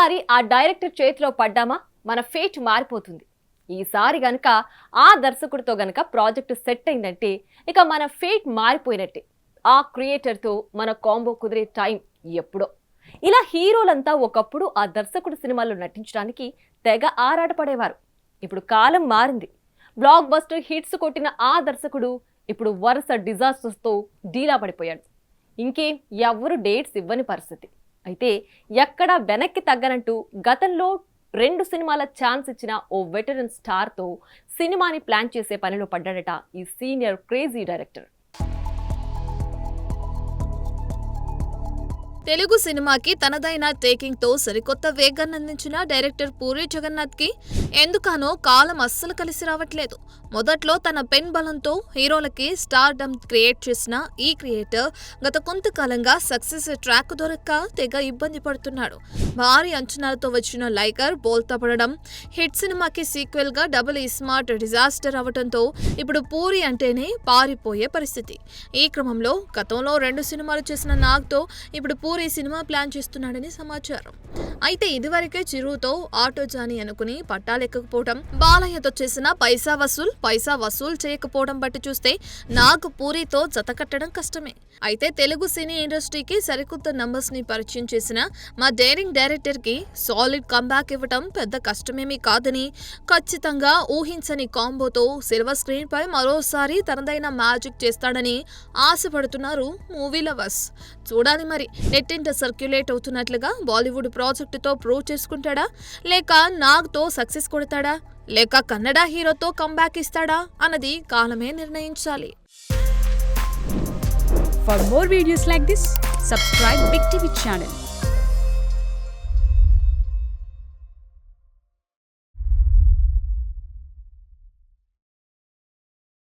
ఒక్కసారి ఆ డైరెక్టర్ చేతిలో పడ్డామా మన ఫేట్ మారిపోతుంది. ఈసారి గనక ఆ దర్శకుడితో గనక ప్రాజెక్టు సెట్ అయిందంటే ఇక మన ఫేట్ మారిపోయినట్టే. ఆ క్రియేటర్తో మన కాంబో కుదిరే టైం ఎప్పుడో. ఇలా హీరోలంతా ఒకప్పుడు ఆ దర్శకుడు సినిమాల్లో నటించడానికి తెగ ఆరాటపడేవారు. ఇప్పుడు కాలం మారింది. బ్లాక్ బస్టర్ హిట్స్ కొట్టిన ఆ దర్శకుడు ఇప్పుడు వరుస డిజాస్టర్స్తో డీలా పడిపోయాడు. ఇంకేం ఎవ్వరు డేట్స్ ఇవ్వని పరిస్థితి. అయితే ఎక్కడా వెనక్కి తగ్గనంటూ గతంలో 2 సినిమాల ఛాన్స్ ఇచ్చిన ఓ వెటరన్ స్టార్తో సినిమాని ప్లాన్ చేసే పనిలో పడ్డాడట ఈ సీనియర్ క్రేజీ డైరెక్టర్. తెలుగు సినిమాకి తనదైన టేకింగ్ తో సరికొత్త వేగాన్ని అందించిన డైరెక్టర్ పూరి జగన్నాథ్ కి ఎందుకనో కాలం అస్సలు కలిసి రావట్లేదు. మొదట్లో తన పెన్ బలంతో హీరోలకి స్టార్డమ్ క్రియేట్ చేసిన ఈ క్రియేటర్ గత కొంతకాలంగా సక్సెస్ ట్రాక్ దొరక్క తెగ ఇబ్బంది పడుతున్నాడు. భారీ అంచనాలతో వచ్చిన లైగర్ బోల్తా పడడం, హిట్ సినిమాకి సీక్వెల్ గా డబుల్ స్మార్ట్ డిజాస్టర్ అవడంతో ఇప్పుడు పూరి అంటేనే పారిపోయే పరిస్థితి. ఈ క్రమంలో గతంలో 2 సినిమాలు చేసిన నాగ్తో ఇప్పుడు పూరి సినిమా ప్లాన్ చేస్తున్నాడని సమాచారం. అయితే ఇదివరకే చిరుతో ఆటో జానీ అనుకుని పట్టాలెక్కకపోవడం, బాలయ్యతో చేసిన పైసా వసూల్ చేయకపోవడం బట్టి చూస్తే నాగ్ పూరితో జతకట్టడం కష్టమే. అయితే తెలుగు సినీ ఇండస్ట్రీకి సరికొత్త నంబర్స్ ని పరిచయం చేసిన మా డైరింగ్ డైరెక్టర్ కి సాలిడ్ కంబ్యాక్ ఇవ్వడం పెద్ద కష్టమేమీ కాదని, ఖచ్చితంగా ఊహించని కాంబోతో సిల్వర్ స్క్రీన్ పై మరోసారి తనదైన మ్యాజిక్ చేస్తాడని ఆశపడుతున్నారు మూవీ లవర్స్. చూడాలి మరి నెట్టింట సర్క్యులేట్ అవుతున్నట్లుగా బాలీవుడ్ ప్రాజెక్టుతో ప్రూవ్ చేసుకుంటాడా, లేక నాగ్తో సక్సెస్ కొడతాడా, లేక కన్నడ హీరోతో కంబ్యాక్ ఇస్తాడా అన్నది కాలమే నిర్ణయించాలి. For more videos like this, subscribe Big TV channel.